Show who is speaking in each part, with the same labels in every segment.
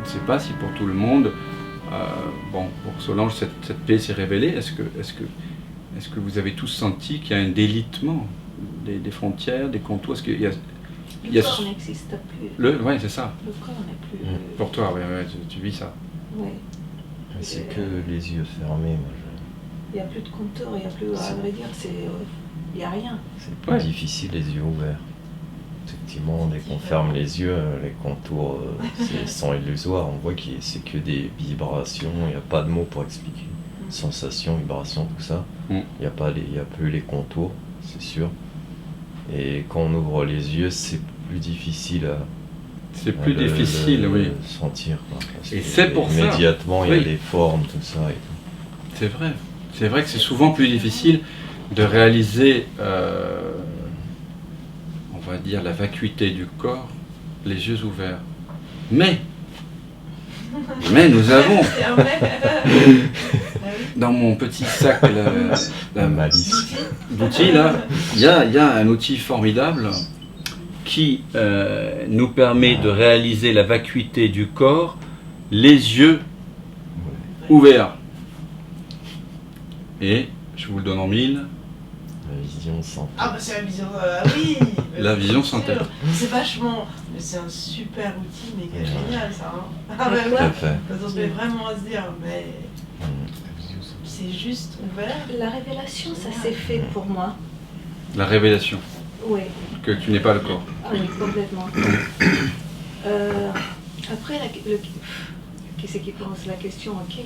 Speaker 1: ne sais pas si pour tout le monde, bon, pour Solange, cette paix s'est révélée. Est-ce que vous avez tous senti qu'il y a un délitement des frontières, des contours? Est-ce qu'il y a,
Speaker 2: le corps n'existe plus.
Speaker 1: Oui, c'est ça.
Speaker 2: Le corps n'est plus...
Speaker 1: Pour toi, oui, tu vis ça.
Speaker 2: Oui.
Speaker 3: C'est que les yeux fermés. Moi,
Speaker 2: il n'y a plus de contours, il n'y a plus, à vrai dire, il n'y a rien.
Speaker 3: C'est plus difficile les yeux ouverts. Effectivement, dès qu'on ferme les yeux, les contours sont illusoires. On voit que c'est que des vibrations, il n'y a pas de mots pour expliquer. Sensations, vibrations, tout ça. Il n'y a plus les contours, c'est sûr. Et quand on ouvre les yeux, c'est plus difficile à...
Speaker 1: C'est plus difficile, oui.
Speaker 3: Sentir, quoi.
Speaker 1: Et c'est pour ça.
Speaker 3: Immédiatement, il y a des formes, tout ça. Et tout.
Speaker 1: C'est vrai. C'est vrai que c'est souvent plus difficile de réaliser, on va dire, la vacuité du corps, les yeux ouverts. Mais nous avons, dans mon petit sac la malice d'outils, là, il y a un outil formidable qui nous permet de réaliser la vacuité du corps, les yeux ouverts. Et, je vous le donne en mille.
Speaker 3: La vision sans tête.
Speaker 4: Ah bah c'est la vision... oui.
Speaker 1: La vision sans tête.
Speaker 4: C'est vachement... C'est un super outil, mais quel génial ça. Hein. Ah bah
Speaker 3: Tout à fait.
Speaker 4: on se met vraiment à se dire, mais... C'est juste ouvert.
Speaker 2: La révélation, ça s'est fait pour moi.
Speaker 1: La révélation.
Speaker 2: Oui.
Speaker 1: Que tu n'es pas le corps.
Speaker 2: Ah oui, complètement. Après, qui c'est qui pose la question? Ok.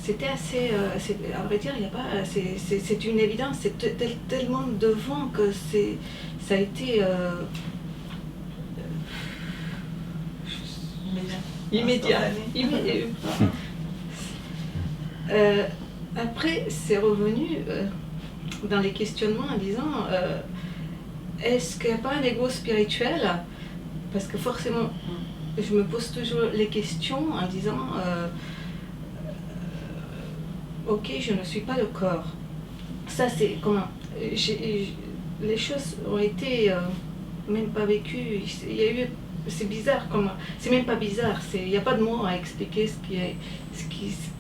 Speaker 2: C'était assez, à vrai dire, il y a pas, c'est une évidence, c'est tellement devant que ça a été immédiat. Après, c'est revenu dans les questionnements en disant, est-ce qu'il n'y a pas un ego spirituel? Parce que forcément, je me pose toujours les questions en disant, ok, je ne suis pas le corps. Ça, c'est comment les choses ont été même pas vécues. Il y a eu, c'est bizarre comment. C'est même pas bizarre. Il n'y a pas de mots à expliquer ce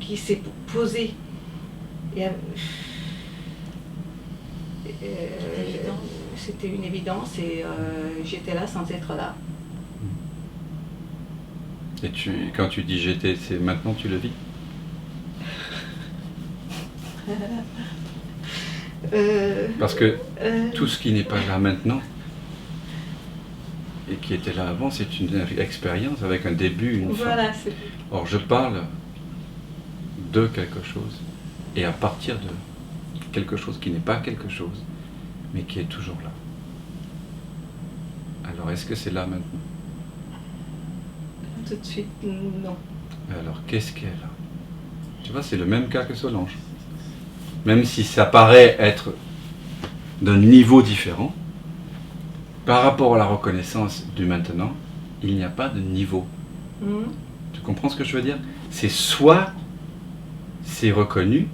Speaker 2: qui s'est posé. C'était une évidence et j'étais là sans être là.
Speaker 1: Et quand tu dis j'étais, c'est maintenant tu le vis? Parce que tout ce qui n'est pas là maintenant et qui était là avant, c'est une expérience avec un début, une fin. Or, je parle de quelque chose et à partir de quelque chose qui n'est pas quelque chose, mais qui est toujours là. Alors, est-ce que c'est là maintenant?
Speaker 2: Tout de suite, non.
Speaker 1: Alors, qu'est-ce qui est là? Tu vois, c'est le même cas que Solange. Même si ça paraît être d'un niveau différent, par rapport à la reconnaissance du maintenant, il n'y a pas de niveau. Tu comprends ce que je veux dire? C'est soit c'est reconnu,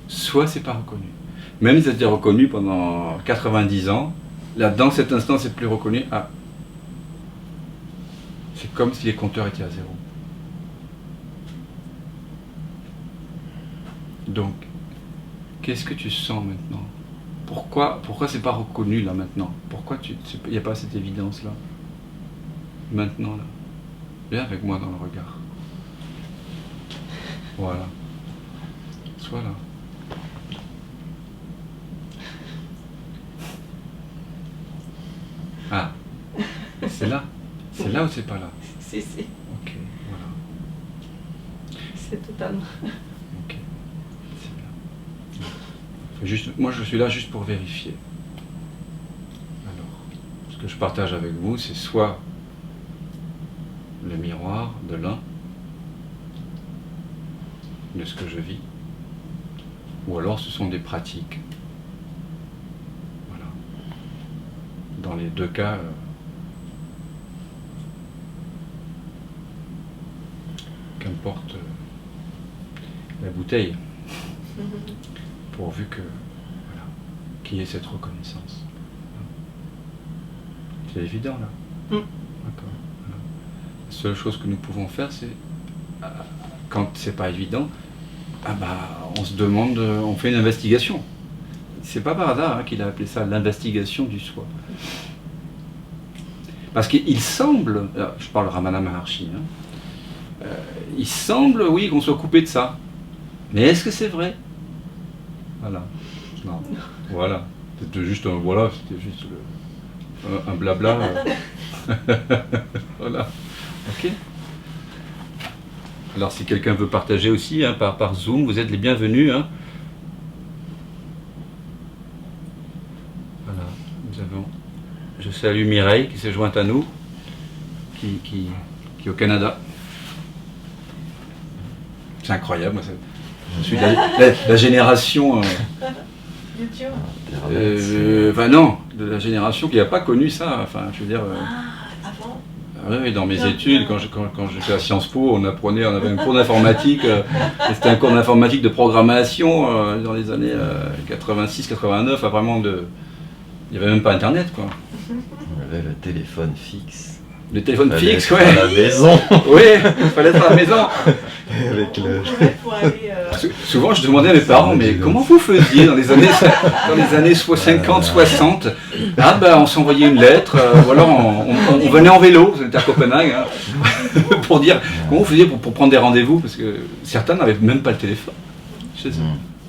Speaker 1: soit c'est pas reconnu. Même si c'était reconnu pendant 90 ans, là, dans cet instant, c'est plus reconnu. Ah, c'est comme si les compteurs étaient à zéro. Donc, qu'est-ce que tu sens maintenant? Pourquoi c'est pas reconnu là maintenant? Pourquoi il n'y a pas cette évidence là? Maintenant là. Viens avec moi dans le regard. Voilà. Sois là. Ah. C'est là? C'est là ou c'est pas là?
Speaker 2: Si.
Speaker 1: Ok, voilà.
Speaker 2: C'est totalement...
Speaker 1: Ok. Juste, moi je suis là juste pour vérifier. Alors, ce que je partage avec vous, c'est soit le miroir de l'un, de ce que je vis, ou alors ce sont des pratiques. Voilà. Dans les deux cas, qu'importe la bouteille, pourvu que qu'il y ait cette reconnaissance. C'est évident là. D'accord. Voilà. La seule chose que nous pouvons faire, c'est, quand c'est pas évident, on se demande, on fait une investigation. C'est pas par hasard qu'il a appelé ça l'investigation du soi. Parce qu'il semble, je parle Ramana Maharshi, il semble, oui, qu'on soit coupé de ça. Mais est-ce que c'est vrai? Voilà. Non. Voilà. C'était juste un blabla. Voilà. Ok. Alors si quelqu'un veut partager aussi par Zoom, vous êtes les bienvenus. Voilà. Je salue Mireille qui s'est jointe à nous, qui est au Canada. C'est incroyable. Moi, je suis la génération.
Speaker 4: YouTube.
Speaker 1: Non, de la génération qui n'a pas connu ça. Enfin, je veux dire.
Speaker 4: Avant.
Speaker 1: Oui, dans mes études, quand j'étais à Sciences Po, on avait un cours d'informatique. C'était un cours d'informatique de programmation dans les années 86-89. Vraiment il n'y avait même pas Internet, quoi.
Speaker 3: On avait le téléphone fixe.
Speaker 1: Le téléphone fixe,
Speaker 3: ouais. À la maison.
Speaker 1: Oui, il fallait être à la maison.
Speaker 3: Avec le...
Speaker 4: Pour aller,
Speaker 1: Souvent, je demandais à mes parents, mais comment vous faisiez dans les années 50-60 on s'envoyait une lettre, ou alors on venait en vélo, on était à Copenhague, pour dire comment vous faisiez pour prendre des rendez-vous, parce que certains n'avaient même pas le téléphone chez eux.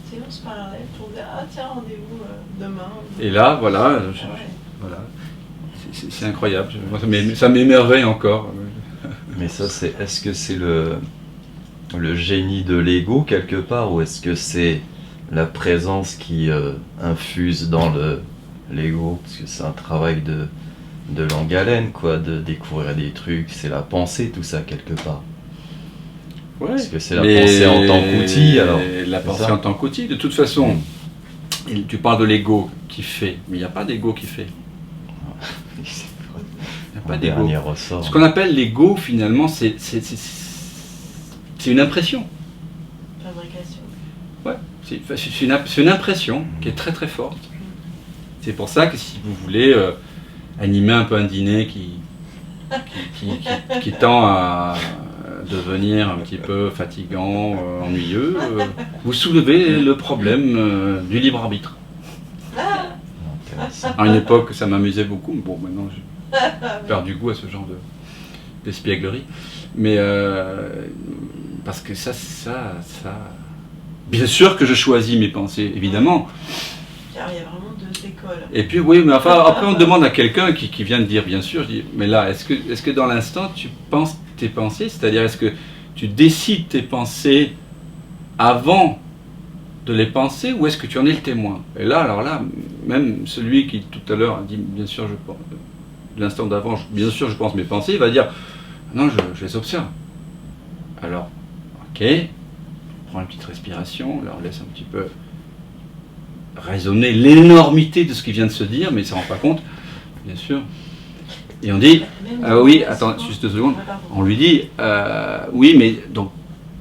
Speaker 4: Sinon, on se parlait pour dire tiens, rendez-vous demain.
Speaker 1: Et là, voilà, voilà. C'est incroyable. Moi, ça m'émerveille encore.
Speaker 3: Mais ça, est-ce que c'est le génie de l'ego quelque part, ou est-ce que c'est la présence qui infuse dans l'ego? Parce que c'est un travail de longue haleine, quoi, de découvrir des trucs. C'est la pensée, tout ça, quelque part. Ouais. Est-ce que c'est la pensée en tant qu'outil, alors?
Speaker 1: La pensée en tant qu'outil, de toute façon. Tu parles de l'ego qui fait, mais il n'y a pas d'ego qui fait. Il n'y a pas d'ego. Ce qu'on appelle l'ego, finalement, c'est une impression.
Speaker 4: Fabrication.
Speaker 1: Ouais, c'est une impression qui est très très forte. C'est pour ça que si vous voulez animer un peu un dîner qui tend à devenir un petit peu fatigant, ennuyeux, vous soulevez le problème du libre arbitre. À une époque, ça m'amusait beaucoup, mais bon, maintenant j'ai perdu goût à ce genre d'espièglerie. Mais parce que ça, bien sûr que je choisis mes pensées, évidemment.
Speaker 4: Car il y a vraiment deux écoles.
Speaker 1: Et puis oui, mais enfin, après on demande à quelqu'un qui vient de dire, bien sûr, je dis, mais là, est-ce que dans l'instant tu penses tes pensées, c'est-à-dire est-ce que tu décides tes pensées avant de les penser, ou est-ce que tu en es le témoin? Et là, alors là, même celui qui tout à l'heure a dit, bien sûr, l'instant d'avant, bien sûr, je pense mes pensées, il va dire, non, je les observe. Alors, ok, on prend une petite respiration, là on laisse un petit peu raisonner l'énormité de ce qui vient de se dire, mais il ne s'en rend pas compte, bien sûr. Et on dit, oui, attends, juste 2 secondes, on lui dit, oui, mais donc,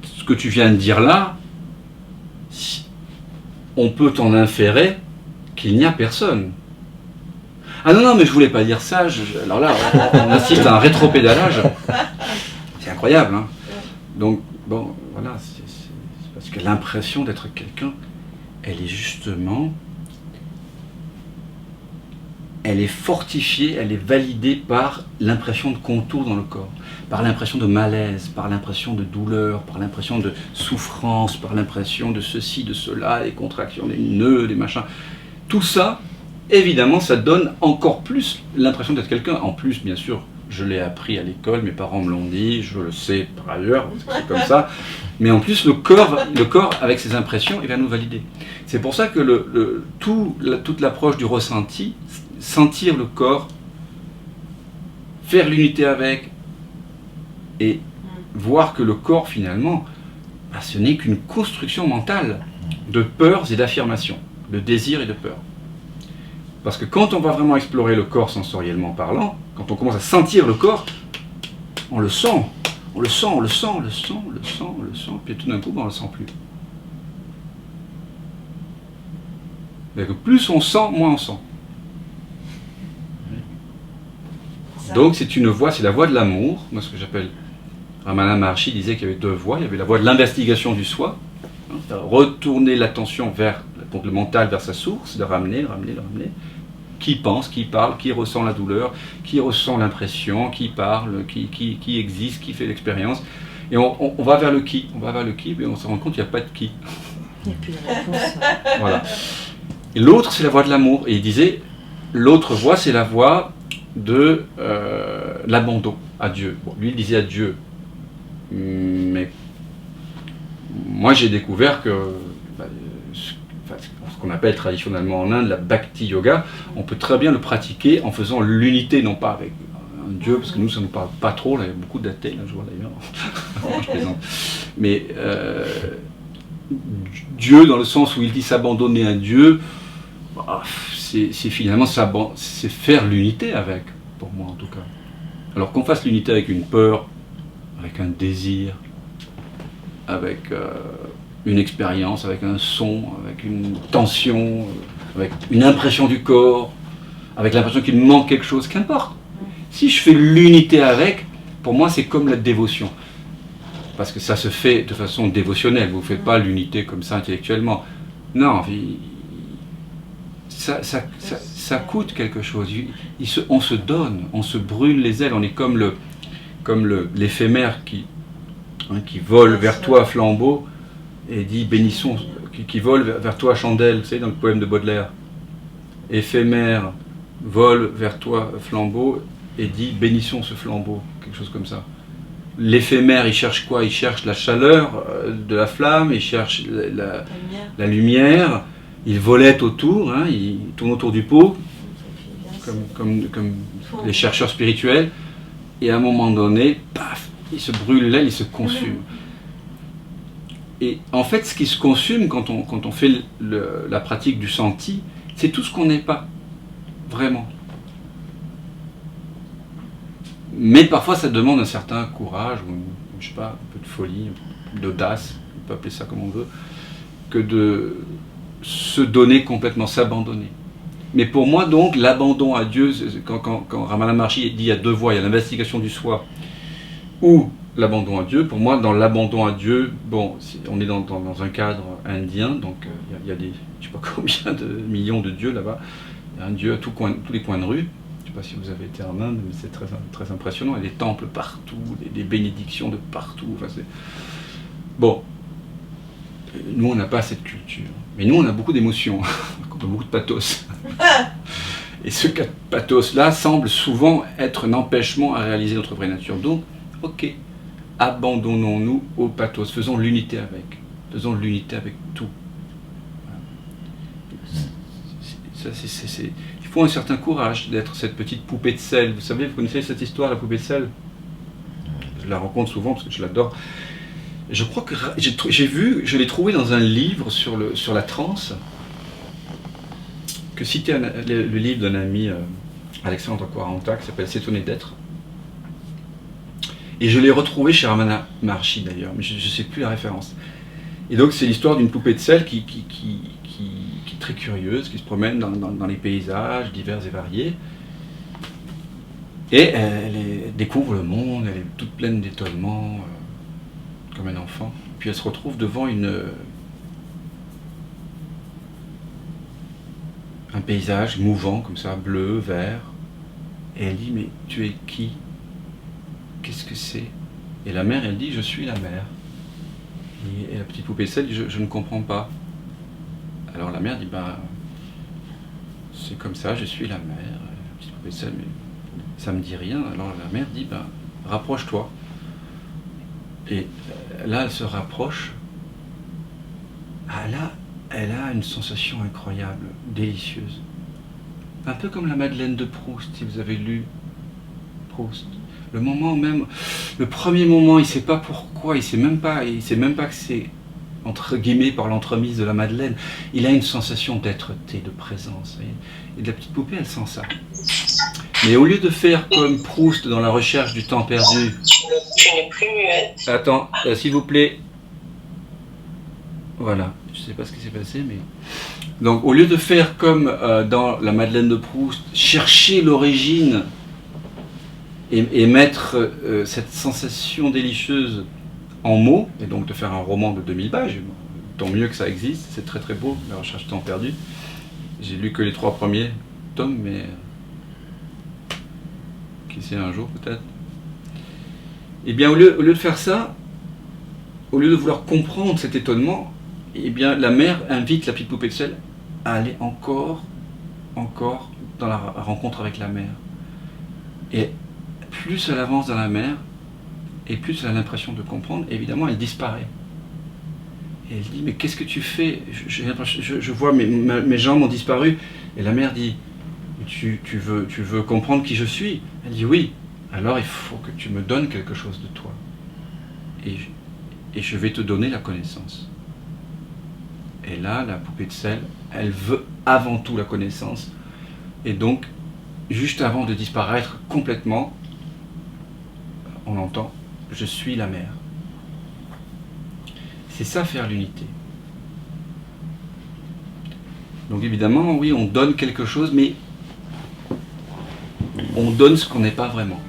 Speaker 1: ce que tu viens de dire là, on peut t'en inférer qu'il n'y a personne. Ah non, mais je voulais pas dire ça, alors là, on assiste à un rétropédalage, c'est incroyable, hein. Donc, bon, voilà, c'est parce que l'impression d'être quelqu'un, elle est justement... elle est fortifiée, elle est validée par l'impression de contour dans le corps, par l'impression de malaise, par l'impression de douleur, par l'impression de souffrance, par l'impression de ceci, de cela, les contractions, les nœuds, les machins. Tout ça, évidemment, ça donne encore plus l'impression d'être quelqu'un. En plus, bien sûr, je l'ai appris à l'école, mes parents me l'ont dit, je le sais par ailleurs, parce que c'est comme ça. Mais en plus, le corps, avec ses impressions, il va nous valider. C'est pour ça que toute l'approche du ressenti, sentir le corps, faire l'unité avec, et voir que le corps, finalement, ce n'est qu'une construction mentale de peurs et d'affirmations, de désirs et de peurs. Parce que quand on va vraiment explorer le corps sensoriellement parlant, quand on commence à sentir le corps, on le sent, on le sent, on le sent, on le sent, on le sent, on le sent, puis tout d'un coup, on ne le sent plus. Mais que plus on sent, moins on sent.
Speaker 4: ça.
Speaker 1: Donc c'est une voie, c'est la voie de l'amour. Moi, ce que j'appelle, Ramana Maharshi disait qu'il y avait deux voies. Il y avait la voie de l'investigation du soi, hein, retourner l'attention vers, donc le mental vers sa source, de ramener. Qui pense, qui parle, qui ressent la douleur, qui ressent l'impression, qui parle, qui existe, qui fait l'expérience. Et on va vers le qui, mais on se rend compte qu'il n'y a pas de qui.
Speaker 5: Il n'y a plus de réponse.
Speaker 1: Voilà. Et l'autre, c'est la voie de l'amour. Et il disait, l'autre voie, c'est la voie de l'abandon à Dieu. Bon, lui, il disait à Dieu. Mais moi, j'ai découvert que ce qu'on appelle traditionnellement en Inde la bhakti yoga, on peut très bien le pratiquer en faisant l'unité, non pas avec un Dieu, parce que nous, ça ne nous parle pas trop. Là, il y a beaucoup d'athées, là, je vois d'ailleurs. Je plaisante. Mais Dieu, dans le sens où il dit s'abandonner à Dieu, c'est finalement c'est faire l'unité avec, pour moi en tout cas. Alors qu'on fasse l'unité avec une peur, avec un désir, avec une expérience, avec un son, avec une tension, avec une impression du corps, avec l'impression qu'il me manque quelque chose, qu'importe. Si je fais l'unité avec, pour moi c'est comme la dévotion. Parce que ça se fait de façon dévotionnelle, vous ne faites pas l'unité comme ça intellectuellement. Non, ça coûte quelque chose. On se donne, on se brûle les ailes, on est comme l'éphémère qui vole vers toi flambeau et dit bénissons, qui vole vers toi chandelle, vous savez, dans le poème de Baudelaire. Éphémère vole vers toi flambeau et dit bénissons ce flambeau, quelque chose comme ça. L'éphémère, il cherche quoi? Il cherche la chaleur de la flamme, il cherche la lumière, il volette autour, hein, il tourne autour du pot, comme les chercheurs spirituels, et à un moment donné, paf, il se brûle l'aile, il se consume. Et en fait, ce qui se consume quand on fait la pratique du senti, c'est tout ce qu'on n'est pas, vraiment. Mais parfois, ça demande un certain courage, ou je sais pas, un peu de folie, d'audace, on peut appeler ça comme on veut, que de se donner complètement, s'abandonner. Mais pour moi, donc, l'abandon à Dieu, quand Ramana Maharshi dit il y a deux voies, il y a l'investigation du soi, ou l'abandon à Dieu. Pour moi, dans l'abandon à Dieu, bon, on est dans un cadre indien, donc il y a des, je sais pas combien de millions de dieux là-bas, il y a un Dieu à tous les coins de rue. Je ne sais pas si vous avez été en Inde, mais c'est très, très impressionnant. Il y a des temples partout, des bénédictions de partout. Enfin, bon, nous, on n'a pas cette culture. Mais nous, on a beaucoup d'émotions, on a beaucoup de pathos. Et ce pathos-là semble souvent être un empêchement à réaliser notre vraie nature. Donc, ok, abandonnons-nous au pathos, faisons l'unité avec. Faisons l'unité avec tout. Ça, il faut un certain courage d'être cette petite poupée de sel. Vous savez, vous connaissez cette histoire, la poupée de sel? Je la rencontre souvent parce que je l'adore. Je crois que je l'ai trouvé dans un livre sur la transe, que citait le livre d'un ami, Alexandre Quaranta, qui s'appelle S'étonner d'être. Et je l'ai retrouvé chez Ramana Maharshi d'ailleurs, mais je ne sais plus la référence. Et donc c'est l'histoire d'une poupée de sel qui est très curieuse, qui se promène dans les paysages divers et variés. Et elle découvre le monde, elle est toute pleine d'étonnement, comme un enfant. Puis elle se retrouve devant un paysage mouvant, comme ça, bleu, vert. Et elle dit, mais tu es qui? Qu'est-ce que c'est? Et la mère, elle dit, je suis la mère. Et la petite poupée de sel dit, je ne comprends pas. Alors la mère dit, ben, c'est comme ça, je suis la mère. La petite poupée de sel, mais ça me dit rien. Alors la mère dit, ben, rapproche-toi. Et là, elle se rapproche. Ah là, elle a une sensation incroyable, délicieuse. Un peu comme la Madeleine de Proust, si vous avez lu Proust. Le moment même, le premier moment, il ne sait pas pourquoi, il sait même pas que c'est entre guillemets par l'entremise de la Madeleine. Il a une sensation d'être-té, de présence. Et la petite poupée, elle sent ça. Mais au lieu de faire comme Proust dans La recherche du temps perdu.
Speaker 6: Tu n'es plus muette.
Speaker 1: Attends, s'il vous plaît. Voilà, je ne sais pas ce qui s'est passé, mais. Donc, au lieu de faire comme dans la Madeleine de Proust, chercher l'origine et mettre cette sensation délicieuse en mots, et donc de faire un roman de 2000 pages, tant mieux que ça existe, c'est très très beau, La recherche temps perdu. J'ai lu que les 3 premiers tomes, mais qui sait un jour peut-être. Eh bien au lieu de faire ça, au lieu de vouloir comprendre cet étonnement, eh bien la mère invite la petite poupée de sel à aller encore dans la rencontre avec la mère. Et plus elle avance dans la mer, et plus elle a l'impression de comprendre, évidemment elle disparaît. Et elle dit, mais qu'est-ce que tu fais? Je vois mes jambes ont disparu. Et la mère dit, tu veux comprendre qui je suis? Elle dit, oui, alors il faut que tu me donnes quelque chose de toi. Et je vais te donner la connaissance. Et là, la poupée de sel, elle veut avant tout la connaissance. Et donc, juste avant de disparaître complètement, on entend « Je suis la mère ». C'est ça, faire l'unité. Donc évidemment, oui, on donne quelque chose, mais on donne ce qu'on n'est pas vraiment.